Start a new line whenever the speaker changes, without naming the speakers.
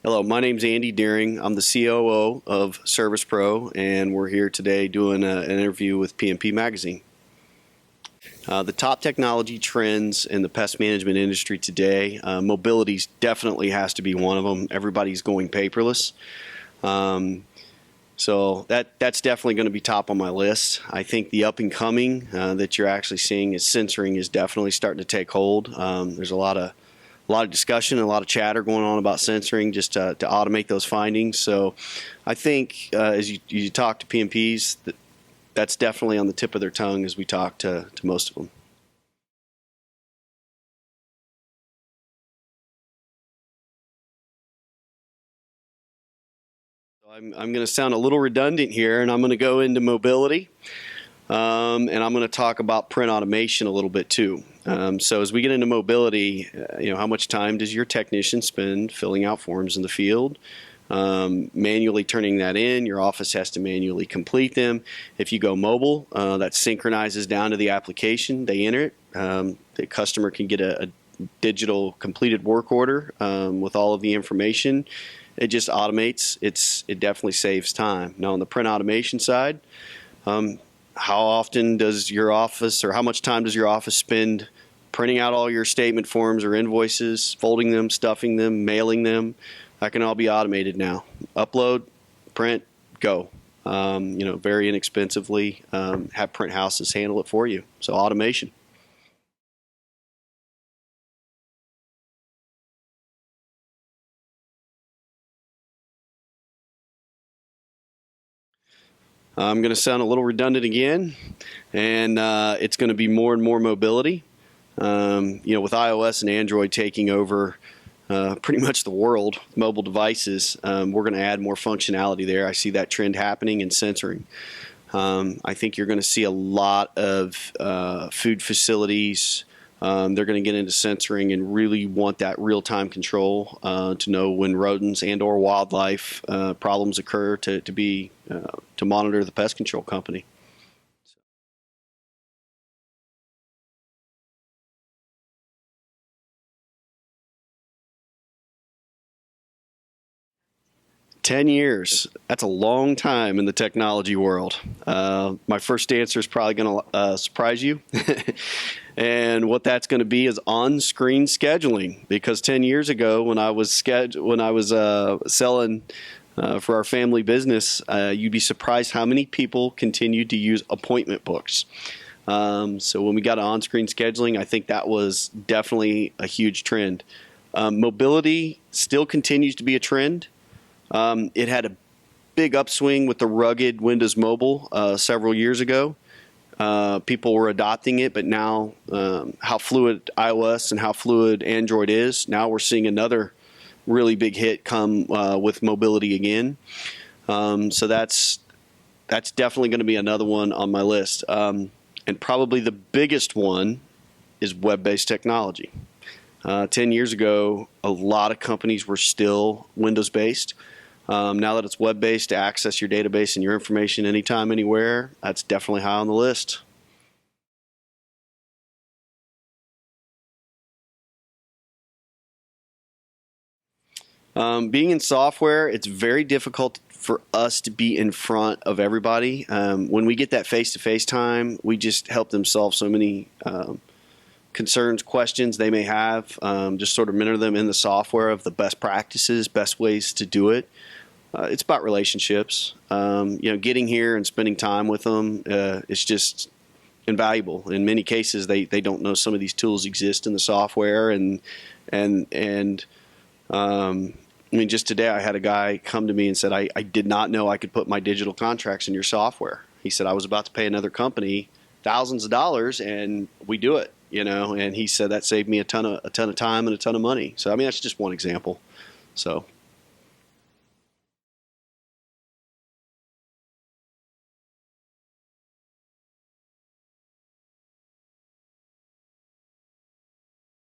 Hello, my name's Andy Deering. I'm the COO of Service Pro, and we're here today doing an interview with P&P Magazine. The top technology trends in the pest management industry today, mobility definitely has to be one of them. Everybody's going paperless. So that's definitely going to be top on my list. I think the up and coming that you're actually seeing is sensoring is definitely starting to take hold. There's a lot of discussion and a lot of chatter going on about sensoring just to automate those findings. So I think as you talk to P&Ps, that's definitely on the tip of their tongue as we talk to most of them. I'm going to sound a little redundant here, and I'm going to go into mobility, and I'm going to talk about print automation a little bit too. So as we get into mobility, how much time does your technician spend filling out forms in the field, manually turning that in? Your office has to manually complete them. If you go mobile, that synchronizes down to the application. They enter it. The customer can get a digital completed work order with all of the information. It just automates. It definitely saves time. Now on the print automation side, how often does your office, or how much time does your office spend printing out all your statement forms or invoices, folding them, stuffing them, mailing them? That can all be automated now. Upload, print, go. Very inexpensively. Have print houses handle it for you. So automation. I'm going to sound a little redundant again, and it's going to be more and more mobility. With iOS and Android taking over pretty much the world, mobile devices, we're going to add more functionality there. I see that trend happening in sensoring. I think you're going to see a lot of food facilities. They're going to get into sensoring and really want that real-time control to know when rodents and/or wildlife problems occur to monitor the pest control company. 10 years. That's a long time in the technology world. My first answer is probably going to surprise you. And what that's going to be is on-screen scheduling. Because 10 years ago, when I was selling for our family business, you'd be surprised how many people continued to use appointment books. So when we got on-screen scheduling, I think that was definitely a huge trend. Mobility still continues to be a trend. It had a big upswing with the rugged Windows Mobile several years ago. People were adopting it, but now how fluid iOS and how fluid Android is, now we're seeing another really big hit come with mobility again. So that's definitely going to be another one on my list. And probably the biggest one is web-based technology. 10 years ago, a lot of companies were still Windows-based. Now that it's web-based to access your database and your information anytime, anywhere, that's definitely high on the list. Being in software, it's very difficult for us to be in front of everybody. When we get that face-to-face time, we just help them solve so many concerns, questions they may have, just sort of mentor them in the software of the best practices, best ways to do it. It's about relationships. Getting here and spending time with them is just invaluable. In many cases, they don't know some of these tools exist in the software, and just today I had a guy come to me and said, I did not know I could put my digital contracts in your software. He said, I was about to pay another company thousands of dollars, and we do it. And he said that saved me a ton of time and a ton of money. So that's just one example. So